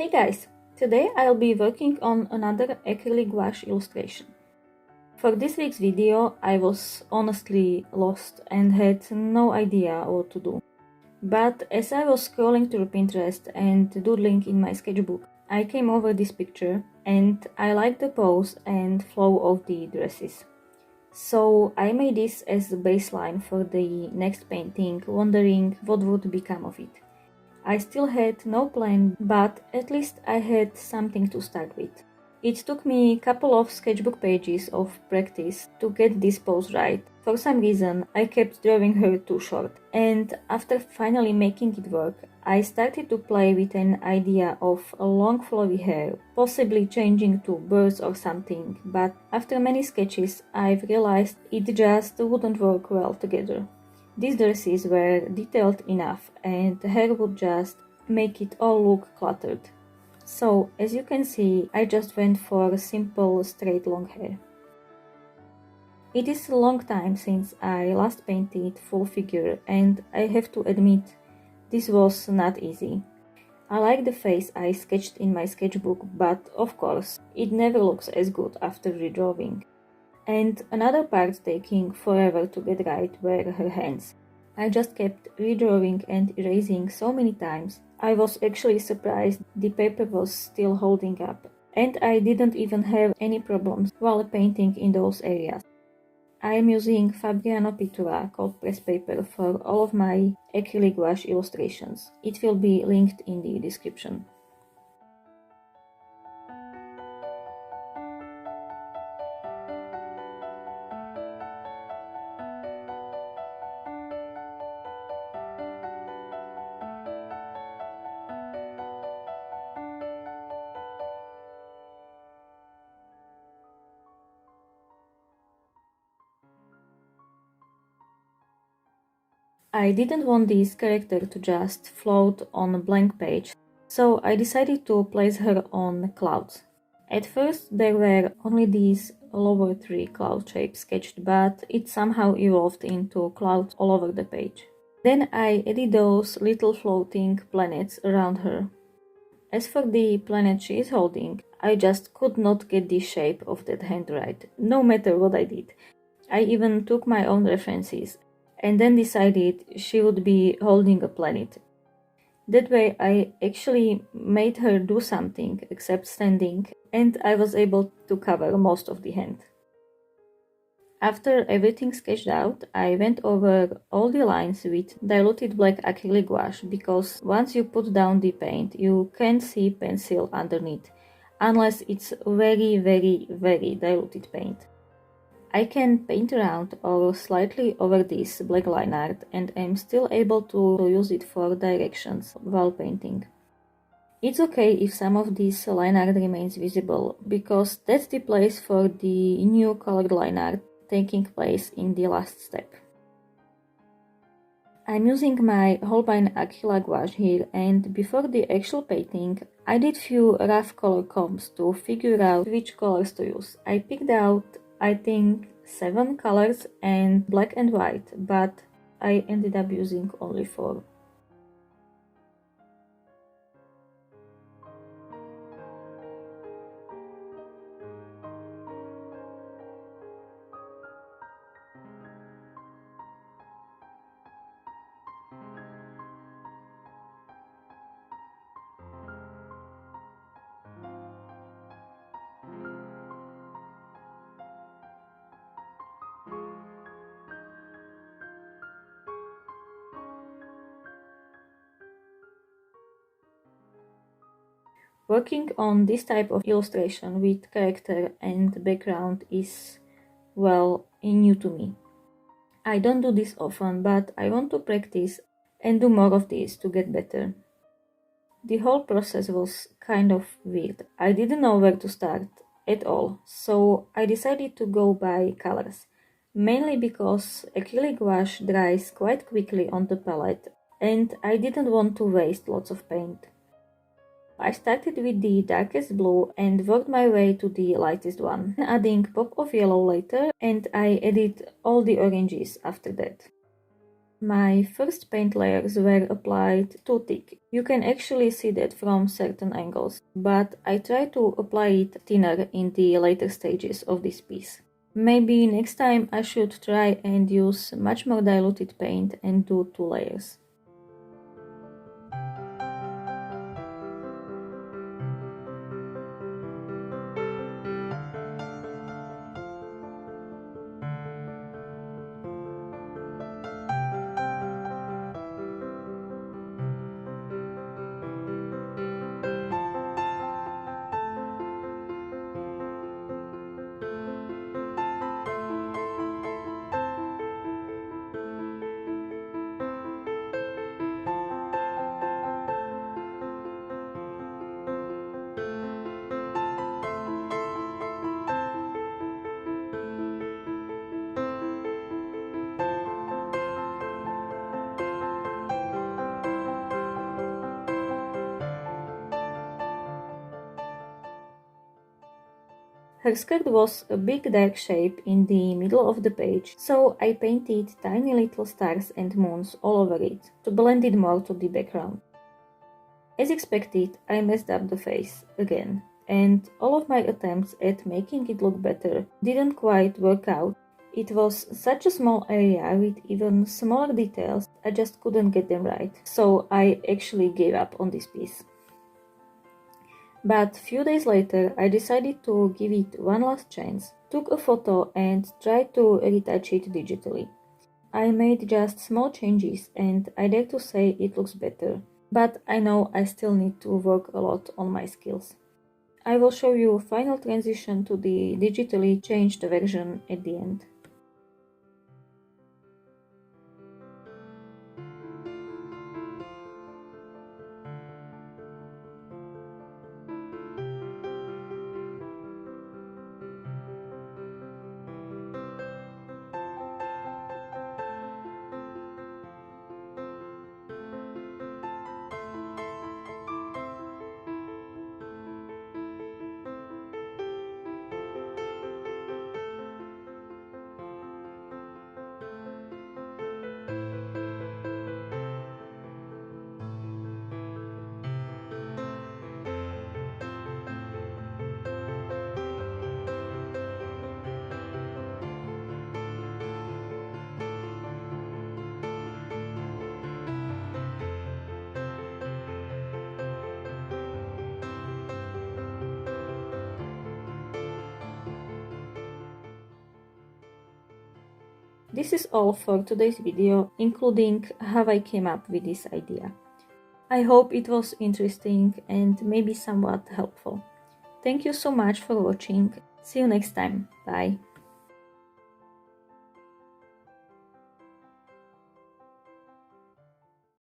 Hey guys! Today I'll be working on another acrylic gouache illustration. For this week's video I was honestly lost and had no idea what to do. But as I was scrolling through Pinterest and doodling in my sketchbook, I came over this picture and I liked the pose and flow of the dresses. So I made this as the baseline for the next painting, wondering what would become of it. I still had no plan, but at least I had something to start with. It took me a couple of sketchbook pages of practice to get this pose right. For some reason, I kept drawing her too short, and after finally making it work, I started to play with an idea of a long flowy hair, possibly changing to birds or something, but after many sketches, I've realized it just wouldn't work well together. These dresses were detailed enough and the hair would just make it all look cluttered. So, as you can see, I just went for a simple straight long hair. It is a long time since I last painted full figure and I have to admit, this was not easy. I like the face I sketched in my sketchbook, but of course, it never looks as good after redrawing. And another part taking forever to get right were her hands. I just kept redrawing and erasing so many times. I was actually surprised the paper was still holding up, and I didn't even have any problems while painting in those areas. I am using Fabriano Pittura cold press paper for all of my acrylic gouache illustrations. It will be linked in the description. I didn't want this character to just float on a blank page, so I decided to place her on clouds. At first there were only these lower three cloud shapes sketched, but it somehow evolved into clouds all over the page. Then I added those little floating planets around her. As for the planet she is holding, I just could not get the shape of that hand right, no matter what I did. I even took my own references and then decided she would be holding a planet. That way I actually made her do something except standing, and I was able to cover most of the hand. After everything sketched out, I went over all the lines with diluted black acrylic gouache, because once you put down the paint, you can't see pencil underneath, unless it's very diluted paint. I can paint around or slightly over this black line art and am still able to use it for directions while painting. It's okay if some of this line art remains visible, because that's the place for the new colored line art taking place in the last step. I'm using my Holbein acrylic gouache here, and before the actual painting, I did few rough color combs to figure out which colors to use. I picked out, I think, 7 colors and black and white, but I ended up using only 4. Working on this type of illustration with character and background is, well, new to me. I don't do this often, but I want to practice and do more of this to get better. The whole process was kind of weird. I didn't know where to start at all, so I decided to go by colors, mainly because acrylic gouache dries quite quickly on the palette and I didn't want to waste lots of paint. I started with the darkest blue and worked my way to the lightest one, adding pop of yellow later, and I added all the oranges after that. My first paint layers were applied too thick. You can actually see that from certain angles, but I try to apply it thinner in the later stages of this piece. Maybe next time I should try and use much more diluted paint and do 2 layers. Her skirt was a big dark shape in the middle of the page, so I painted tiny little stars and moons all over it to blend it more to the background. As expected, I messed up the face again, and all of my attempts at making it look better didn't quite work out. It was such a small area with even smaller details, I just couldn't get them right, so I actually gave up on this piece. But few days later, I decided to give it one last chance, took a photo and tried to retouch it digitally. I made just small changes and I dare to say it looks better, but I know I still need to work a lot on my skills. I will show you final transition to the digitally changed version at the end. This is all for today's video, including how I came up with this idea. I hope it was interesting and maybe somewhat helpful. Thank you so much for watching. See you next time. Bye.